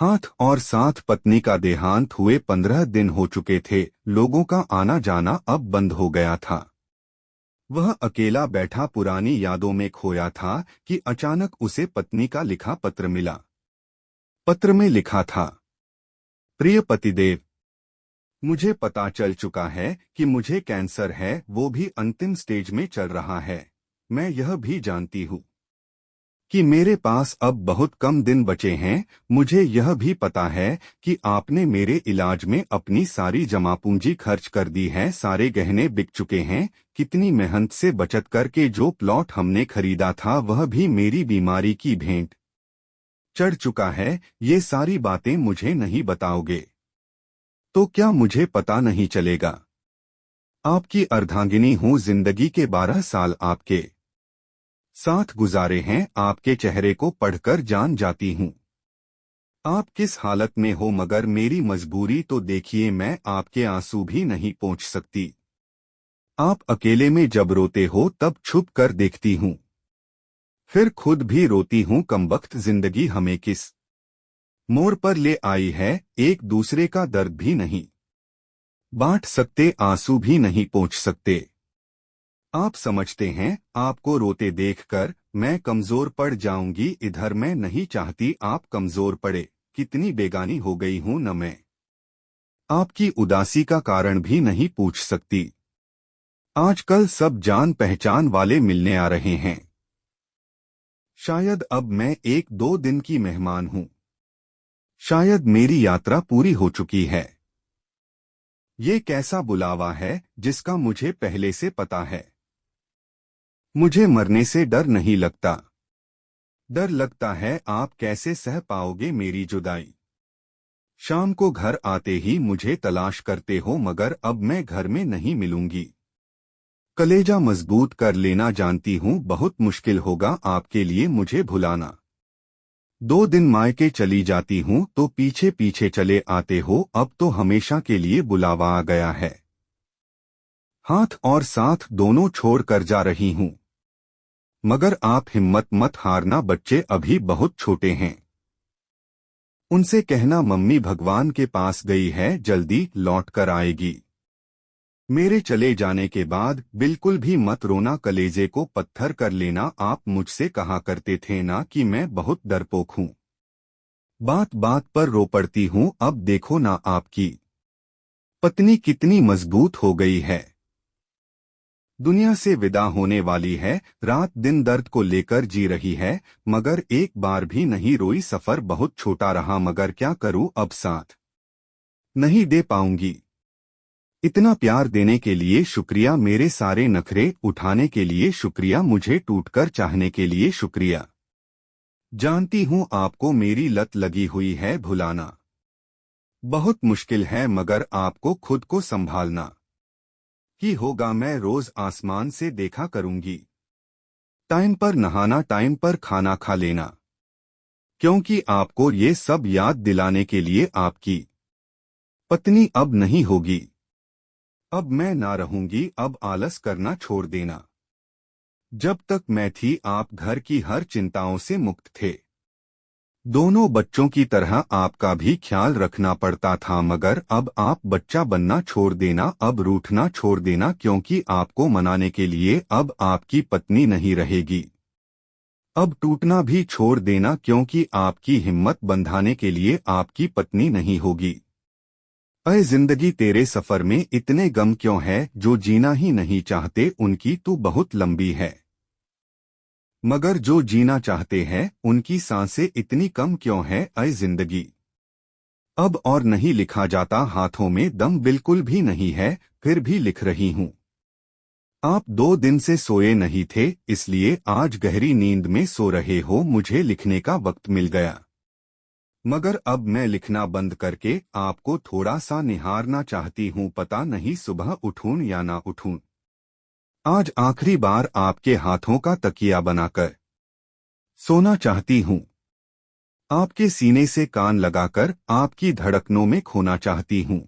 हाथ और साथ पत्नी का देहांत हुए 15 दिन हो चुके थे। लोगों का आना जाना अब बंद हो गया था। वह अकेला बैठा पुरानी यादों में खोया था कि अचानक उसे पत्नी का लिखा पत्र मिला। पत्र में लिखा था, प्रिय पतिदेव, मुझे पता चल चुका है कि मुझे कैंसर है, वो भी अंतिम स्टेज में चल रहा है। मैं यह भी जानती हूँ कि मेरे पास अब बहुत कम दिन बचे हैं। मुझे यह भी पता है कि आपने मेरे इलाज में अपनी सारी जमा पूंजी खर्च कर दी है। सारे गहने बिक चुके हैं। कितनी मेहनत से बचत करके जो प्लॉट हमने खरीदा था वह भी मेरी बीमारी की भेंट चढ़ चुका है। ये सारी बातें मुझे नहीं बताओगे तो क्या मुझे पता नहीं चलेगा? आपकी अर्धांगिनी हूँ। जिंदगी के 12 साल आपके साथ गुजारे हैं। आपके चेहरे को पढ़कर जान जाती हूँ आप किस हालत में हो, मगर मेरी मजबूरी तो देखिए, मैं आपके आंसू भी नहीं पोंछ सकती। आप अकेले में जब रोते हो तब छुप कर देखती हूँ, फिर खुद भी रोती हूँ। कमबख्त जिंदगी हमें किस मोड़ पर ले आई है। एक दूसरे का दर्द भी नहीं बांट सकते, आंसू भी नहीं पोंछ सकते। आप समझते हैं आपको रोते देखकर मैं कमजोर पड़ जाऊंगी। इधर मैं नहीं चाहती आप कमजोर पड़े। कितनी बेगानी हो गई हूं न मैं आपकी उदासी का कारण भी नहीं पूछ सकती। आजकल सब जान पहचान वाले मिलने आ रहे हैं। शायद अब मैं 1-2 दिन की मेहमान हूं। शायद मेरी यात्रा पूरी हो चुकी है। ये कैसा बुलावा है जिसका मुझे पहले से पता है। मुझे मरने से डर नहीं लगता। डर लगता है आप कैसे सह पाओगे मेरी जुदाई। शाम को घर आते ही मुझे तलाश करते हो, मगर अब मैं घर में नहीं मिलूंगी। कलेजा मजबूत कर लेना जानती हूँ बहुत मुश्किल होगा आपके लिए मुझे भुलाना। 2 दिन मायके चली जाती हूँ तो पीछे पीछे चले आते हो। अब तो हमेशा के लिए बुलावा आ गया है। हाथ और साथ दोनों छोड़ कर जा रही हूँ, मगर आप हिम्मत मत हारना। बच्चे अभी बहुत छोटे हैं। उनसे कहना मम्मी भगवान के पास गई है, जल्दी लौट कर आएगी। मेरे चले जाने के बाद बिल्कुल भी मत रोना, कलेजे को पत्थर कर लेना। आप मुझसे कहा करते थे ना कि मैं बहुत डरपोक हूँ। बात बात पर रो पड़ती हूँ। अब देखो ना आपकी पत्नी कितनी मजबूत हो गई है। दुनिया से विदा होने वाली है। रात दिन दर्द को लेकर जी रही है, मगर एक बार भी नहीं रोई। सफर बहुत छोटा रहा, मगर क्या करूँ, अब साथ नहीं दे पाऊंगी। इतना प्यार देने के लिए शुक्रिया, मेरे सारे नखरे उठाने के लिए शुक्रिया, मुझे टूटकर चाहने के लिए शुक्रिया। जानती हूँ आपको मेरी लत लगी हुई है भुलाना बहुत मुश्किल है, मगर आपको खुद को संभालना ही होगा। मैं रोज आसमान से देखा करूंगी। टाइम पर नहाना, टाइम पर खाना खा लेना, क्योंकि आपको ये सब याद दिलाने के लिए आपकी पत्नी अब नहीं होगी। अब मैं ना रहूंगी। अब आलस करना छोड़ देना। जब तक मैं थी आप घर की हर चिंताओं से मुक्त थे। दोनों बच्चों की तरह आपका भी ख्याल रखना पड़ता था, मगर अब आप बच्चा बनना छोड़ देना। अब रूठना छोड़ देना, क्योंकि आपको मनाने के लिए अब आपकी पत्नी नहीं रहेगी। अब टूटना भी छोड़ देना, क्योंकि आपकी हिम्मत बंधाने के लिए आपकी पत्नी नहीं होगी। अय जिंदगी, तेरे सफर में इतने गम क्यों है? जो जीना ही नहीं चाहते उनकी तू बहुत लंबी है, मगर जो जीना चाहते हैं उनकी सांसें इतनी कम क्यों है? अय जिंदगी, अब और नहीं लिखा जाता। हाथों में दम बिल्कुल भी नहीं है, फिर भी लिख रही हूँ। आप 2 दिन से सोए नहीं थे, इसलिए आज गहरी नींद में सो रहे हो। मुझे लिखने का वक्त मिल गया, मगर अब मैं लिखना बंद करके आपको थोड़ा सा निहारना चाहती हूँ। पता नहीं सुबह उठूं या ना उठूं। आज आखिरी बार आपके हाथों का तकिया बनाकर सोना चाहती हूँ। आपके सीने से कान लगाकर आपकी धड़कनों में खोना चाहती हूँ।